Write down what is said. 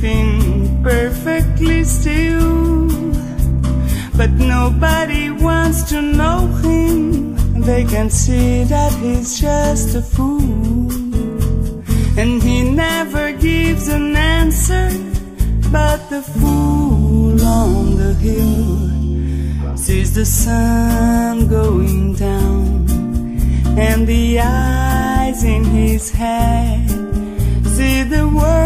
sleeping perfectly still, but nobody wants to know him. They can see that he's just a fool, and he never gives an answer. But the fool on the hill sees the sun going down, and the eyes in his head see the world